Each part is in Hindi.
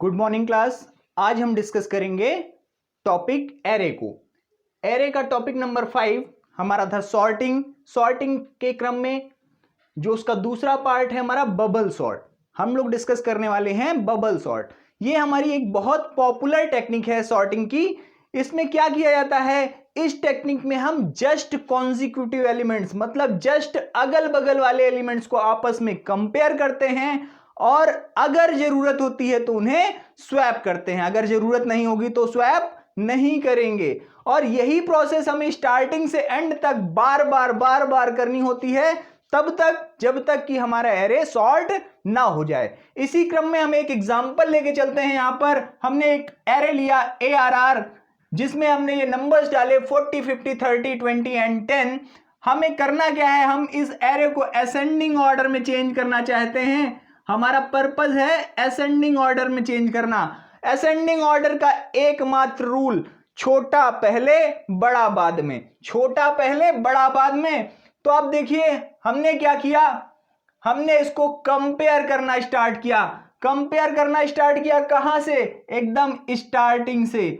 Good morning class. आज हम डिस्कस करेंगे टॉपिक एरे को। एरे का टॉपिक नंबर 5 हमारा था सॉर्टिंग। सॉर्टिंग के क्रम में जो उसका दूसरा पार्ट है हमारा बबल सॉर्ट, हम लोग डिस्कस करने वाले हैं बबल सॉर्ट। ये हमारी एक बहुत पॉपुलर टेक्निक है सॉर्टिंग की। इसमें क्या किया जाता है, इस टेक्निक में हम जस्ट कॉन्जिक्यूटिव एलिमेंट्स मतलब जस्ट अगल बगल वाले एलिमेंट्स को आपस में कंपेयर करते हैं और अगर जरूरत होती है तो उन्हें स्वैप करते हैं, अगर जरूरत नहीं होगी तो स्वैप नहीं करेंगे। और यही प्रोसेस हमें स्टार्टिंग से एंड तक बार बार करनी होती है, तब तक जब तक कि हमारा एरे सॉर्ट ना हो जाए। इसी क्रम में हम एक एग्जांपल लेके चलते हैं। यहां पर हमने एक एरे लिया ARR, जिसमें हमने ये नंबर्स डाले 40, 50, 30, 20 एंड 10। हमें करना क्या है, हम इस एरे को असेंडिंग ऑर्डर में चेंज करना चाहते हैं। हमारा पर्पस है असेंडिंग ऑर्डर में चेंज करना। असेंडिंग ऑर्डर का एकमात्र रूल, छोटा पहले बड़ा बाद में, छोटा पहले बड़ा बाद में। तो अब देखिए हमने क्या किया, हमने इसको कंपेयर करना स्टार्ट किया। कंपेयर करना स्टार्ट किया कहां से, एकदम स्टार्टिंग से।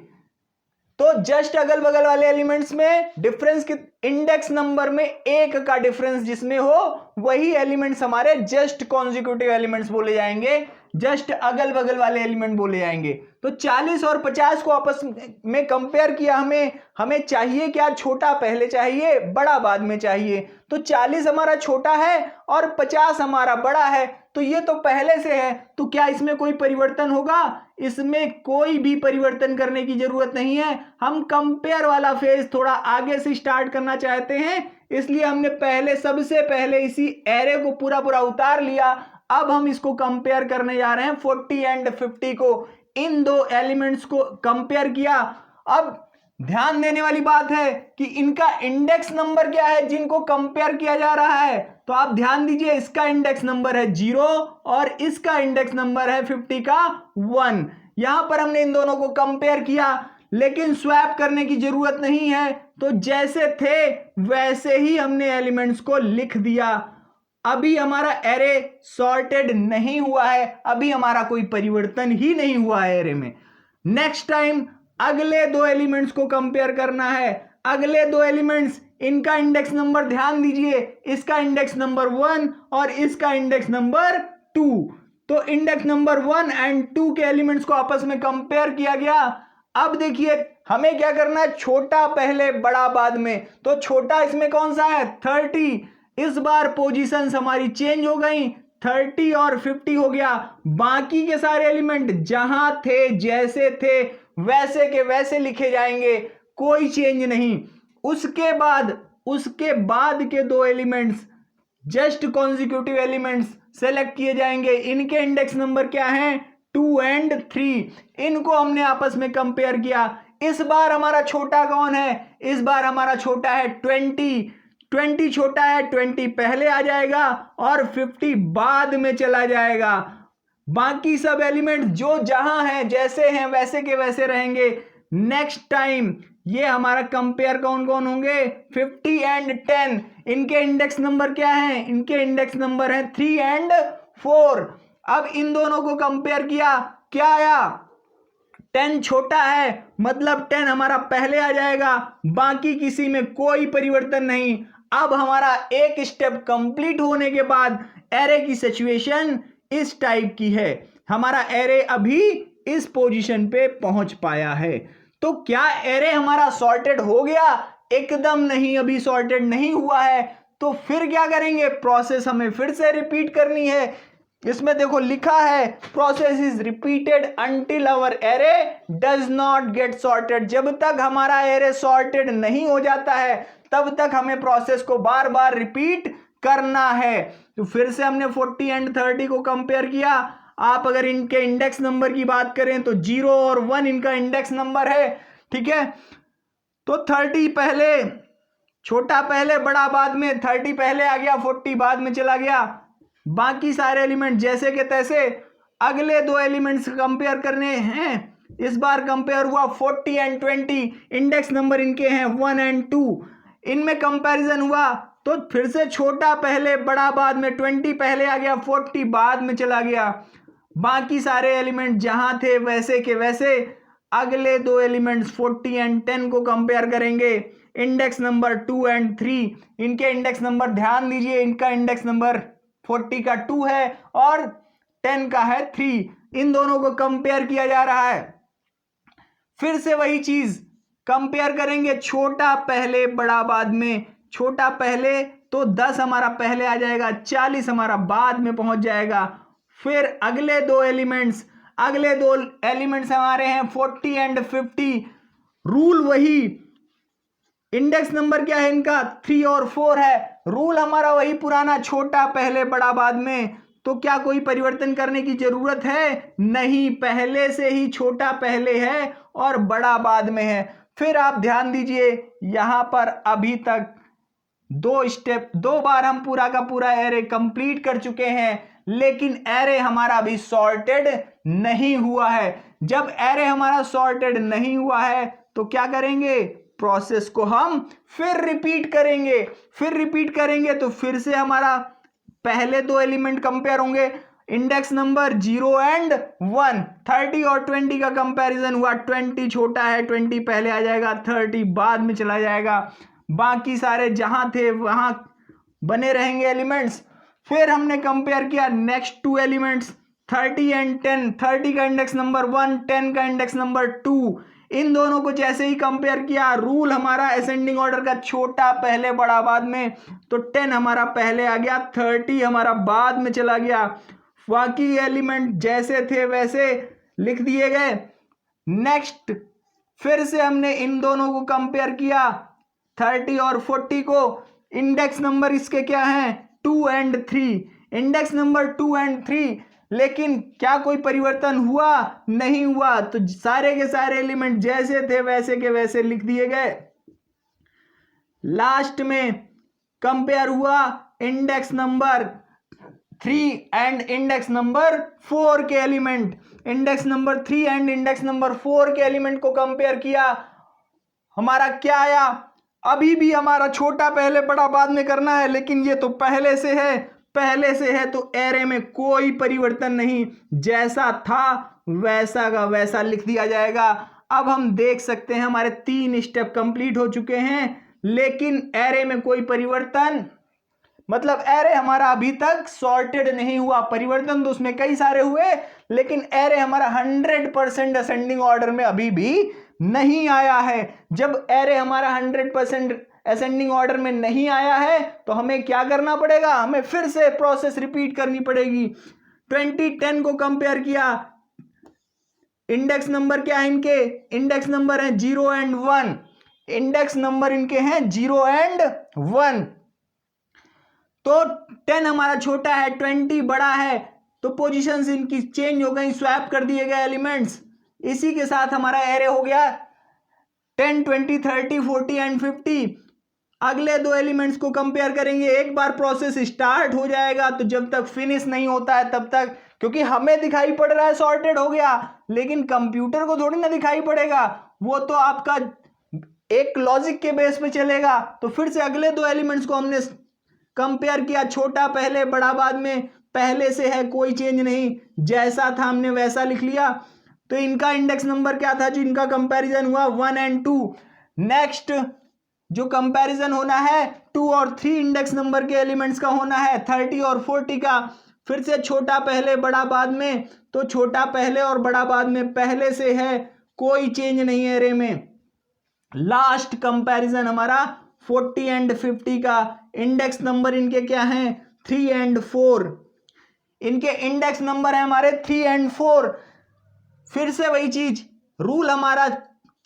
तो जस्ट अगल बगल वाले एलिमेंट्स में डिफरेंस की इंडेक्स नंबर में एक का डिफरेंस जिसमें हो वही एलिमेंट्स हमारे जस्ट कॉन्जिक्यूटिव एलिमेंट्स बोले जाएंगे, जस्ट अगल बगल वाले एलिमेंट बोले जाएंगे। तो 40 और 50 को आपस में कंपेयर किया। हमें चाहिए क्या, छोटा पहले चाहिए बड़ा बाद में चाहिए। तो 40 हमारा छोटा है और 50 हमारा बड़ा है, तो ये तो पहले से है, तो क्या इसमें कोई परिवर्तन होगा? इसमें कोई भी परिवर्तन करने की जरूरत नहीं है। हम कंपेयर वाला फेज थोड़ा आगे से स्टार्ट करना चाहते हैं, इसलिए हमने सबसे पहले इसी एरे को पूरा उतार लिया। अब हम इसको कंपेयर करने जा रहे हैं 40 एंड 50 को, इन दो एलिमेंट्स को कंपेयर किया। अब ध्यान देने वाली बात है कि इनका इंडेक्स नंबर क्या है जिनको कंपेयर किया जा रहा है। तो आप ध्यान दीजिए, इसका इंडेक्स नंबर है 0 और इसका इंडेक्स नंबर है 50 का 1। यहां पर हमने इन दोनों को कंपेयर किया, लेकिन स्वैप करने की जरूरत नहीं है। तो जैसे थे वैसे ही हमने एलिमेंट्स को लिख दिया। अभी हमारा एरे सॉर्टेड नहीं हुआ है, अभी हमारा कोई परिवर्तन ही नहीं हुआ है एरे में। नेक्स्ट टाइम अगले दो एलिमेंट्स को कंपेयर करना है। अगले दो एलिमेंट्स, इनका इंडेक्स नंबर ध्यान दीजिए, इसका इंडेक्स नंबर 1 और इसका इंडेक्स नंबर 2। तो इंडेक्स नंबर 1 एंड 2 के एलिमेंट्स को आपस में कंपेयर किया गया। अब देखिए हमें क्या करना है, छोटा पहले बड़ा बाद में। तो छोटा इसमें कौन सा है, 30। इस बार पोजीशंस हमारी चेंज हो गई, 30 और 50 हो गया। बाकी के सारे एलिमेंट जहां थे जैसे थे वैसे के वैसे लिखे जाएंगे, कोई चेंज नहीं। उसके बाद के दो elements just consecutive elements select किए जाएंगे। इनके इंडेक्स नंबर क्या हैं, 2 एंड 3। इनको हमने आपस में कंपेयर किया। इस बार हमारा छोटा कौन है, इस बार हमारा छोटा है 20 छोटा है, 20 पहले आ जाएगा और 50 बाद में चला जाएगा। बाकी सब एलिमेंट जो जहां हैं जैसे हैं वैसे के वैसे रहेंगे। नेक्स्ट टाइम ये हमारा कंपेयर कौन कौन होंगे, 50 एंड 10। इनके इंडेक्स नंबर क्या है, इनके इंडेक्स नंबर है 3 एंड 4। अब इन दोनों को कंपेयर किया, क्या आया, 10 छोटा है, मतलब 10 हमारा पहले आ जाएगा, बाकी किसी में कोई परिवर्तन नहीं। अब हमारा एक स्टेप कंप्लीट होने के बाद एरे की सिचुएशन इस टाइप की है। हमारा एरे अभी इस पोजीशन पे पहुंच पाया है। तो क्या एरे हमारा सॉर्टेड हो गया? एकदम नहीं, अभी सॉर्टेड नहीं हुआ है। तो फिर क्या करेंगे, प्रोसेस हमें फिर से रिपीट करनी है। इसमें देखो लिखा है, process is repeated until our array does not get sorted. जब तक हमारा एरे सॉर्टेड नहीं हो जाता है तब तक हमें प्रोसेस को बार बार रिपीट करना है। तो फिर से हमने 40 एंड 30 को कंपेयर किया। आप अगर इनके इंडेक्स नंबर की बात करें तो 0 और 1 इनका इंडेक्स नंबर है, ठीक है। तो 30 पहले, छोटा पहले बड़ा बाद में, 30 पहले आ गया, 40 बाद में चला गया। बाकी सारे एलिमेंट जैसे के तैसे। अगले दो एलिमेंट्स कंपेयर करने हैं। इस बार कंपेयर हुआ 40 एंड 20, इंडेक्स नंबर इनके हैं 1 एंड 2। इनमें कंपैरिजन हुआ तो फिर से छोटा पहले बड़ा बाद में, 20 पहले आ गया, 40 बाद में चला गया। बाकी सारे एलिमेंट जहां थे वैसे के वैसे अगले दो एलिमेंट्स 40 एंड 10 को कंपेयर करेंगे। इंडेक्स नंबर 2 एंड 3, इनके इंडेक्स नंबर ध्यान दीजिए, इनका इंडेक्स नंबर 40 का 2 है और 10 का है 3। इन दोनों को कंपेयर किया जा रहा है। फिर से वही चीज कंपेयर करेंगे, छोटा पहले बड़ा बाद में। छोटा पहले तो 10 हमारा पहले आ जाएगा, 40 हमारा बाद में पहुंच जाएगा। फिर अगले दो एलिमेंट्स हमारे हैं 40 एंड 50। रूल वही, इंडेक्स नंबर क्या है इनका 3 और 4 है, रूल हमारा वही पुराना, छोटा पहले बड़ा बाद में। तो क्या कोई परिवर्तन करने की जरूरत है? नहीं, पहले से ही छोटा पहले है और बड़ा बाद में है। फिर आप ध्यान दीजिए, यहां पर अभी तक दो बार हम पूरा का पूरा एरे कंप्लीट कर चुके हैं, लेकिन एरे हमारा अभी सॉर्टेड नहीं हुआ है। जब एरे हमारा सॉर्टेड नहीं हुआ है तो क्या करेंगे? प्रोसेस को हम फिर रिपीट करेंगे तो फिर से हमारा पहले दो एलिमेंट कंपेयर होंगे, इंडेक्स नंबर 0 एंड 1। 30 और 20 का कंपैरिजन हुआ, 20 छोटा है, 20 पहले आ जाएगा, 30 बाद में चला जाएगा। बाकी सारे जहां थे वहां बने रहेंगे एलिमेंट्स। फिर हमने कंपेयर किया नेक्स्ट टू एलिमेंट्स 30 एंड 10। 30 का इंडेक्स नंबर 1, 10 का इंडेक्स नंबर 2। इन दोनों को जैसे ही कंपेयर किया, रूल हमारा असेंडिंग ऑर्डर का, छोटा पहले बड़ा बाद में। तो 10 हमारा पहले आ गया, 30 हमारा बाद में चला गया। बाकी एलिमेंट जैसे थे वैसे लिख दिए गए। नेक्स्ट फिर से हमने इन दोनों को कंपेयर किया, 30 और 40 को। इंडेक्स नंबर इसके क्या हैं? 2 एंड 3। इंडेक्स नंबर 2 एंड 3, लेकिन क्या कोई परिवर्तन हुआ? नहीं हुआ। तो सारे के सारे एलिमेंट जैसे थे वैसे के वैसे लिख दिए गए। लास्ट में कंपेयर हुआ index number 3 and index number 4 के element. Index number 3 and index number 4 के एलिमेंट को कंपेयर किया, हमारा क्या आया? अभी भी हमारा छोटा पहले बड़ा बाद में करना है, लेकिन ये तो पहले से है तो एरे में कोई परिवर्तन नहीं, जैसा था वैसा का वैसा लिख दिया जाएगा। अब हम देख सकते हैं हमारे 3 स्टेप कंप्लीट हो चुके हैं, लेकिन एरे में कोई परिवर्तन, मतलब एरे हमारा अभी तक सॉर्टेड नहीं हुआ। परिवर्तन तो उसमें कई सारे हुए, लेकिन एरे हमारा 100% असेंडिंग ऑर्डर में अभी भी नहीं आया है। जब एरे हमारा 100% असेंडिंग ऑर्डर में नहीं आया है तो हमें क्या करना पड़ेगा? हमें फिर से प्रोसेस रिपीट करनी पड़ेगी। 2010 को कंपेयर किया, इंडेक्स नंबर क्या है इनके? इंडेक्स नंबर है 0 एंड 1। इंडेक्स नंबर इनके हैं 0 एंड 1। तो 10 हमारा छोटा है, 20 बड़ा है, तो पोजीशंस इनकी चेंज हो गई, स्वैप कर दिए गए एलिमेंट्स। इसी के साथ हमारा एरे हो गया 10, 20, 30, 40 एंड 50। अगले दो एलिमेंट्स को कंपेयर करेंगे। एक बार प्रोसेस स्टार्ट हो जाएगा तो जब तक फिनिश नहीं होता है तब तक, क्योंकि हमें दिखाई पड़ रहा है सॉर्टेड हो गया, लेकिन कंप्यूटर को थोड़ी ना दिखाई पड़ेगा, वो तो आपका एक लॉजिक के बेस पे चलेगा। तो फिर से अगले दो एलिमेंट्स को हमने कंपेयर किया, छोटा पहले बड़ा बाद में, पहले से है कोई चेंज नहीं, जैसा था हमने वैसा लिख लिया। तो इनका इंडेक्स नंबर क्या था जो इनका कंपैरिजन हुआ? 1 एंड 2। नेक्स्ट जो कंपैरिजन होना है 2 और 3 इंडेक्स नंबर के एलिमेंट्स का होना है, 30 और 40 का। फिर से छोटा पहले बड़ा बाद में, तो छोटा पहले और बड़ा बाद में पहले से है, कोई चेंज नहीं है एरे में। लास्ट कंपैरिजन हमारा 40 एंड 50 का। इंडेक्स नंबर इनके क्या हैं? 3 एंड 4। इनके इंडेक्स नंबर है हमारे 3 एंड 4। फिर से वही चीज, रूल हमारा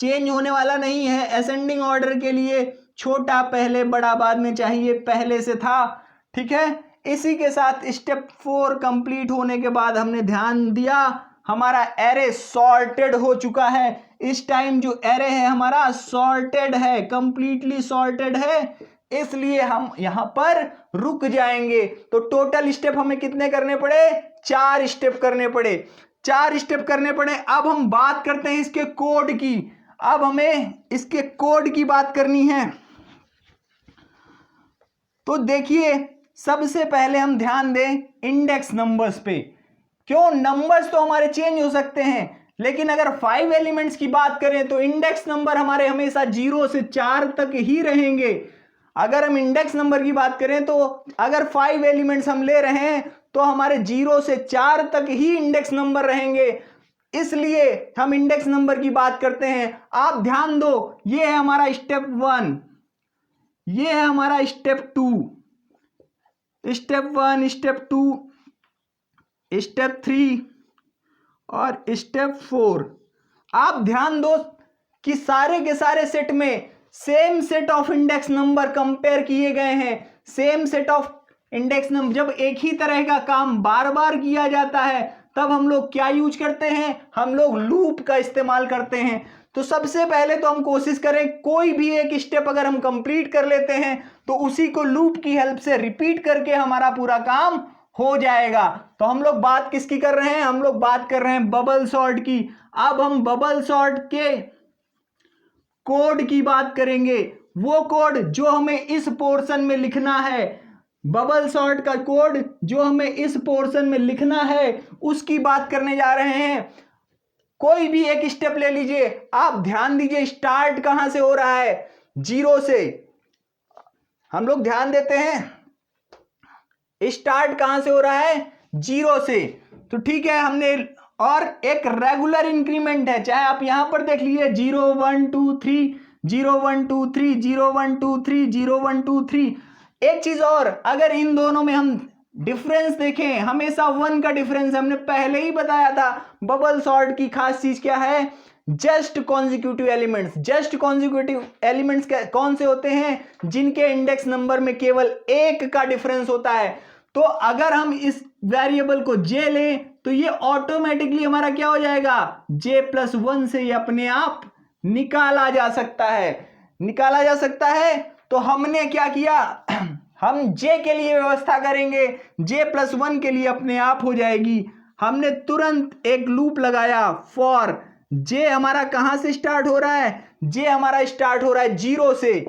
चेंज होने वाला नहीं है। असेंडिंग ऑर्डर के लिए छोटा पहले बड़ा बाद में चाहिए, पहले से था, ठीक है। इसी के साथ स्टेप 4 कंप्लीट होने के बाद हमने ध्यान दिया हमारा एरे सॉर्टेड हो चुका है। इस टाइम जो एरे है हमारा सॉर्टेड है, कंप्लीटली सॉर्टेड है, इसलिए हम यहां पर रुक जाएंगे। तो टोटल स्टेप हमें कितने करने पड़े? 4 स्टेप करने पड़े, 4 स्टेप करने पड़े। अब हम बात करते हैं इसके कोड की। अब हमें इसके कोड की बात करनी है। तो देखिए, सबसे पहले हम ध्यान दें इंडेक्स नंबर्स पे। क्यों? नंबर्स तो हमारे चेंज हो सकते हैं, लेकिन अगर 5 एलिमेंट्स की बात करें तो इंडेक्स नंबर हमारे हमेशा 0 से 4 तक ही रहेंगे। अगर हम इंडेक्स नंबर की बात करें तो अगर 5 एलिमेंट्स हम ले रहे हैं तो हमारे 0 से 4 तक ही इंडेक्स नंबर रहेंगे, इसलिए हम इंडेक्स नंबर की बात करते हैं। आप ध्यान दो, ये है हमारा स्टेप 1, ये है हमारा स्टेप 2, स्टेप 1, स्टेप 2, स्टेप 3 और स्टेप 4। आप ध्यान दो कि सारे के सारे सेट में same set of index number compare किए गए हैं। Same set of index number, जब एक ही तरह का काम बार बार किया जाता है तब हम लोग क्या यूज करते हैं? हम लोग लूप का इस्तेमाल करते हैं। तो सबसे पहले तो हम कोशिश करें कोई भी एक स्टेप अगर हम कंप्लीट कर लेते हैं तो उसी को लूप की हेल्प से रिपीट करके हमारा पूरा काम हो जाएगा। तो हम लोग बात किसकी कर रहे हैं? हम लोग बात कर रहे हैं बबल सॉर्ट की। अब हम बबल सॉर्ट के कोड की बात करेंगे, वो कोड जो हमें इस पोर्शन में लिखना है, बबल सॉर्ट का कोड जो हमें इस पोर्शन में लिखना है उसकी बात करने जा रहे हैं। कोई भी एक स्टेप ले लीजिए, आप ध्यान दीजिए स्टार्ट कहां से हो रहा है? 0 से। हम लोग ध्यान देते हैं स्टार्ट कहां से हो रहा है? 0 से। तो ठीक है, हमने और एक रेगुलर इंक्रीमेंट है, चाहे आप यहां पर देख लीजिए 0 1 2 3 0 1 2 3 0 1 2 3 0 1 2 3। एक चीज और, अगर इन दोनों में हम डिफरेंस देखें, हमेशा 1 का डिफरेंस, हमने पहले ही बताया था बबल सॉर्ट की खास चीज क्या है? Just consecutive elements. Just consecutive elements कौन से होते हैं? जिनके इंडेक्स नंबर में केवल 1 का डिफरेंस होता है। तो अगर हम इस वेरिएबल को j लें तो ये ऑटोमेटिकली हमारा क्या हो जाएगा? j+1 से ये अपने आप निकाला जा सकता है, निकाला जा सकता है। तो हमने क्या किया? हम j के लिए व्यवस्था करेंगे, j+1 के लिए अपने आप हो जाएगी। हमने तुरंत एक लूप लगाया फॉर j। हमारा कहां से स्टार्ट हो रहा है? j हमारा स्टार्ट हो रहा है 0 से,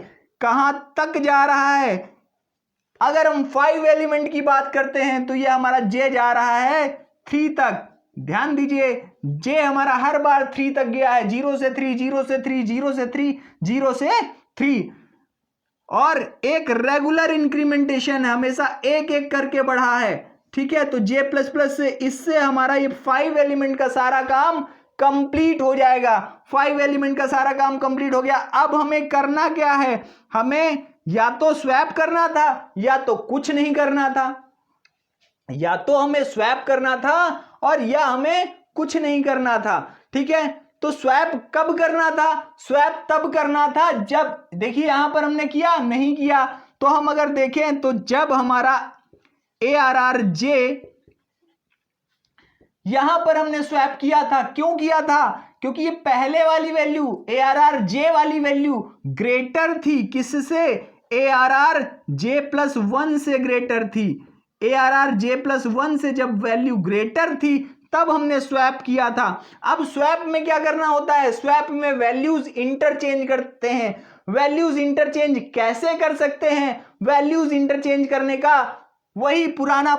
कहां तक जा रहा है? अगर हम 5 एलिमेंट की बात करते हैं तो ये हमारा j जा रहा है 3 तक। ध्यान दीजिए j हमारा हर बार 3 तक गया है, 0 से 3 0 से 3 0 से 3 0 से 3। और एक रेगुलर इंक्रीमेंटेशन है, हमेशा एक एक करके बढ़ा है। ठीक है, तो j++ से इससे हमारा ये 5 एलिमेंट का सारा काम कंप्लीट हो जाएगा। 5 एलिमेंट का सारा काम कंप्लीट हो गया। अब हमें करना क्या है? हमें या तो स्वैप करना था या तो कुछ नहीं करना था। या तो हमें स्वैप करना था और या हमें कुछ नहीं करना था। ठीक है, तो स्वैप कब करना था? स्वैप तब करना था जब, देखिए यहां पर हमने किया नहीं किया, तो हम अगर देखें तो जब हमारा ARRJ यहां पर हमने स्वैप किया था। क्यों किया था? क्योंकि ये पहले वाली वैल्यू ARRJ वाली वैल्यू ग्रेटर थी किससे? ARRJ+1 से ग्रेटर थी। ARRJ+1 से जब वैल्यू ग्रेटर थी तब हमने स्वैप किया था। अब स्वैप में क्या करना होता है? स्वैप में वैल्यूज इंटरचेंज करते हैं। वैल्यूज इंटरचेंज कैसे कर सकते हैं? वैल्यूज इंटरचेंज करने का वही पुराना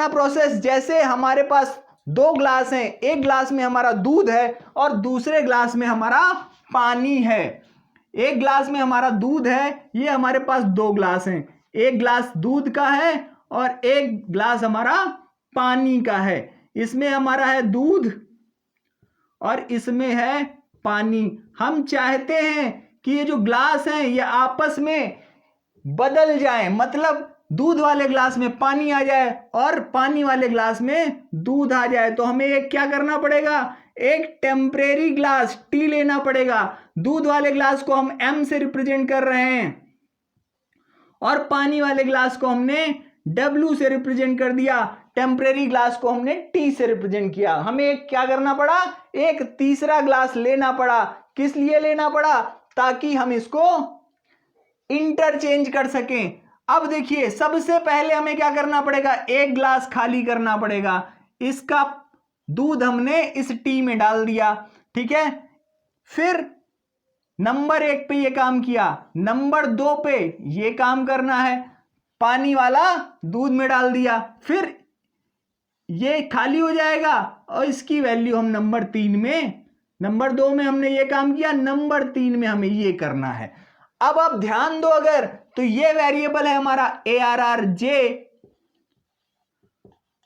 प्रोसेस जैसे हमारे पास 2 ग्लास हैं, एक ग्लास में हमारा दूध है और दूसरे ग्लास में हमारा पानी है। एक ग्लास में हमारा दूध है, ये हमारे पास 2 ग्लास हैं, एक ग्लास दूध का है और एक ग्लास हमारा पानी का है। इसमें हमारा है दूध और इसमें है पानी। हम चाहते हैं कि ये जो ग्लास हैं ये आपस में बदल जाएं, मतलब दूध वाले ग्लास में पानी आ जाए और पानी वाले ग्लास में दूध आ जाए। तो हमें एक क्या करना पड़ेगा? एक टेम्परेरी ग्लास T लेना पड़ेगा। दूध वाले ग्लास को हम M से रिप्रेजेंट कर रहे हैं और पानी वाले ग्लास को हमने W से रिप्रेजेंट कर दिया। टेम्परेरी ग्लास को हमने T से रिप्रेजेंट किया। हमें क्या करना पड़ा? एक तीसरा ग्लास लेना पड़ा। किस लिए लेना पड़ा? ताकि हम इसको इंटरचेंज कर सकें। अब देखिए सबसे पहले हमें क्या करना पड़ेगा? एक ग्लास खाली करना पड़ेगा। इसका दूध हमने इस T में डाल दिया। ठीक है, फिर नंबर 1 पे ये काम किया, नंबर 2 पे ये काम करना है, पानी वाला दूध में डाल दिया। फिर ये खाली हो जाएगा और इसकी वैल्यू हम नंबर 3 में, नंबर 2 में हमने ये काम किया, नंबर 3 में हमें ये करना है। अब आप ध्यान दो, अगर तो ये वेरिएबल है हमारा ARRJ,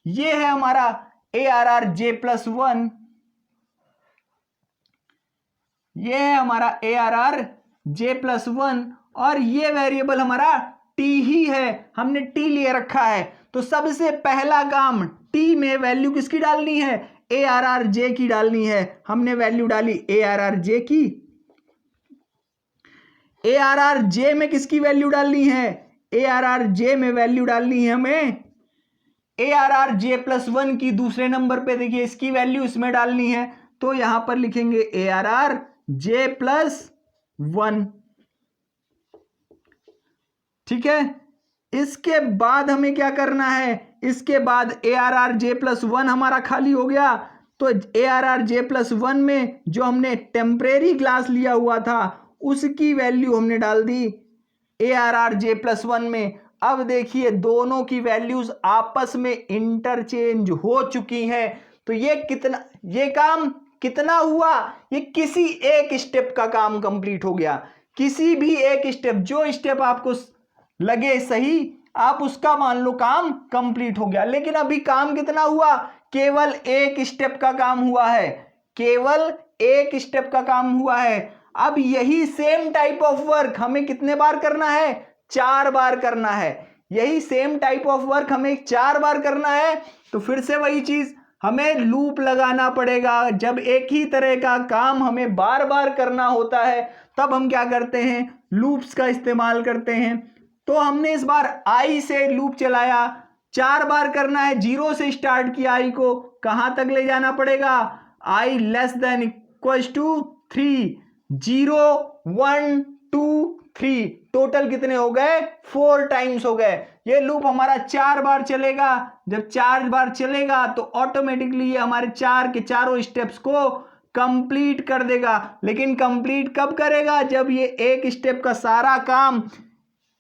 ये है हमारा ARRJ+1, ये है हमारा ARRJ+1 और ये वेरिएबल हमारा t ही है, हमने t लिए रखा है। तो सबसे पहला काम t में वैल्यू किसकी डालनी है, ARRJ की डालनी है। हमने वैल्यू डाली ARRJ की। ARRJ में किसकी वैल्यू डालनी है, ARRJ में वैल्यू डालनी है हमें ARRJ+1 की। दूसरे नंबर पे देखिए इसकी वैल्यू इसमें डालनी है, तो यहां पर लिखेंगे ARRJ+1, ठीक है। इसके बाद हमें क्या करना है, इसके बाद ARRJ+1 हमारा खाली हो गया, तो ARRJ+1 में जो हमने टेम्परेरी क्लास लिया हुआ था उसकी वैल्यू हमने डाल दी ARRJ+1 में। अब देखिए दोनों की वैल्यूज आपस में इंटरचेंज हो चुकी हैं। तो ये काम कितना हुआ, ये किसी एक स्टेप का काम कंप्लीट हो गया। किसी भी एक स्टेप, जो स्टेप आपको लगे सही, आप उसका मान लो काम कंप्लीट हो गया। लेकिन अभी काम कितना हुआ, केवल एक स्टेप का काम हुआ है, केवल एक स्टेप का काम हुआ है। अब यही सेम टाइप ऑफ वर्क हमें कितने बार करना है, 4 बार करना है। यही सेम टाइप ऑफ वर्क हमें 4 बार करना है। तो फिर से वही चीज, हमें लूप लगाना पड़ेगा। जब एक ही तरह का काम हमें बार बार करना होता है तब हम क्या करते हैं, लूप्स का इस्तेमाल करते हैं। तो हमने इस बार आई से लूप चलाया, 4 बार करना है, 0 से स्टार्ट किया, आई को कहां तक ले जाना पड़ेगा, i <= 3, 0 1 2 3, टोटल कितने हो गए, 4 टाइम्स हो गए। ये लूप हमारा 4 बार चलेगा। जब 4 बार चलेगा तो ऑटोमेटिकली ये हमारे 4 के चारों स्टेप्स को कंप्लीट कर देगा। लेकिन कंप्लीट कब करेगा, जब ये एक स्टेप का सारा काम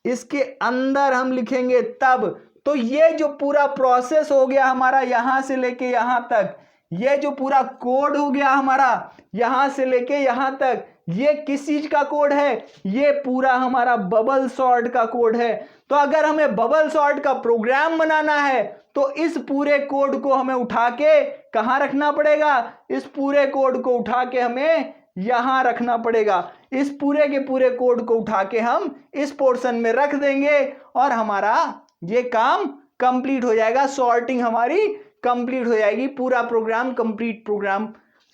इसके अंदर हम लिखेंगे तब। तो ये जो पूरा प्रोसेस हो गया हमारा यहां से लेके यहां तक, ये जो पूरा कोड हो गया हमारा यहां से लेके यहां तक, ये किस चीज का कोड है, ये पूरा हमारा बबल सॉर्ट का कोड है। तो अगर हमें बबल सॉर्ट का प्रोग्राम बनाना है तो इस पूरे कोड को हमें उठा के कहां रखना पड़ेगा, इस पूरे कोड को उठा के हमें यहां रखना पड़ेगा। इस पूरे के पूरे कोड को उठा के हम इस पोर्शन में रख देंगे और हमारा ये काम कंप्लीट हो जाएगा, सॉर्टिंग हमारी कंप्लीट हो जाएगी, पूरा प्रोग्राम कंप्लीट प्रोग्राम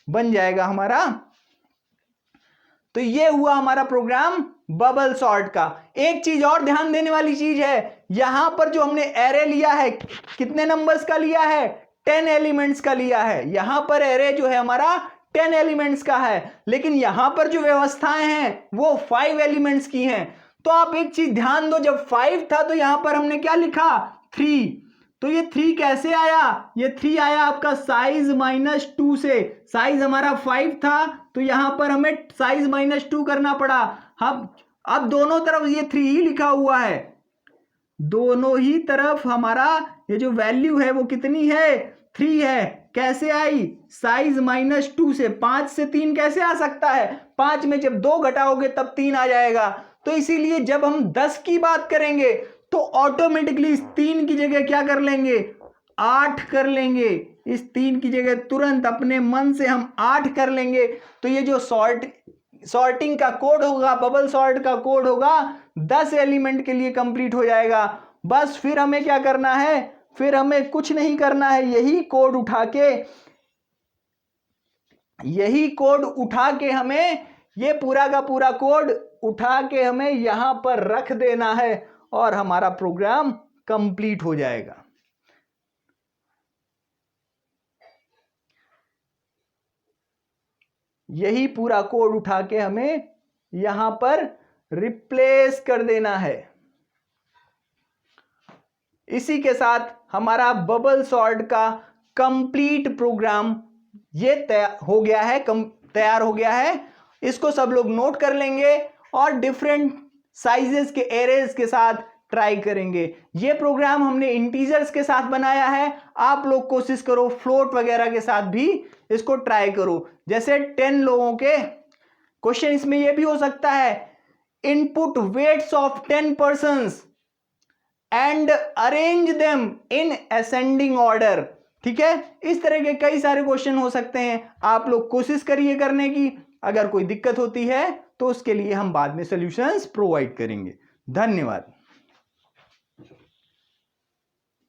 बन जाएगा हमारा। तो ये हुआ हमारा प्रोग्राम बबल सॉर्ट का। एक चीज और ध्यान देने वाली चीज है, यहां पर जो हमने एरे लिया है कितने नंबर्स का लिया है, 10 एलिमेंट्स का लिया है। यहां पर एरे जो है हमारा 10 एलिमेंट्स का है, लेकिन यहां पर जो व्यवस्थाएं हैं वो 5 एलिमेंट्स की हैं। तो आप एक चीज ध्यान दो, जब 5 था तो यहां पर हमने क्या लिखा, 3। तो ये 3 कैसे आया, ये 3 आया आपका साइज -2 से। साइज हमारा 5 था तो यहां पर हमें साइज -2 करना पड़ा। अब दोनों तरफ ये 3 ही लिखा हुआ है, दोनों ही तरफ हमारा ये जो वैल्यू है वो कितनी है, 3 है। कैसे आई, साइज -2 से। 5 से 3 कैसे आ सकता है, 5 में जब 2 घटाओगे तब 3 आ जाएगा। तो इसीलिए जब हम 10 की बात करेंगे तो ऑटोमेटिकली इस 3 की जगह क्या कर लेंगे, 8 कर लेंगे। इस 3 की जगह तुरंत अपने मन से हम 8 कर लेंगे। तो ये जो सॉर्टिंग का कोड होगा, बबल सॉर्ट का कोड होगा, 10 एलिमेंट के लिए कंप्लीट हो जाएगा। बस फिर हमें क्या करना है, फिर हमें कुछ नहीं करना है, यही कोड उठा के हमें ये पूरा का पूरा कोड उठा के हमें यहां पर रख देना है और हमारा प्रोग्राम कंप्लीट हो जाएगा। यही पूरा कोड उठा के हमें यहां पर रिप्लेस कर देना है। इसी के साथ हमारा बबल सॉर्ट का कंप्लीट प्रोग्राम ये तैयार हो गया है। इसको सब लोग नोट कर लेंगे और डिफरेंट साइजेस के एरेज के साथ ट्राई करेंगे। ये प्रोग्राम हमने इंटीजर्स के साथ बनाया है, आप लोग कोशिश करो फ्लोट वगैरह के साथ भी इसको ट्राई करो। जैसे 10 लोगों के क्वेश्चन इसमें यह भी हो सकता है, input weights of 10 persons and arrange them in ascending order. ठीक है, इस तरह के कई सारे क्वेश्चन हो सकते हैं, आप लोग कोशिश करिए करने की। अगर कोई दिक्कत होती है तो उसके लिए हम बाद में सॉल्यूशंस प्रोवाइड करेंगे। धन्यवाद।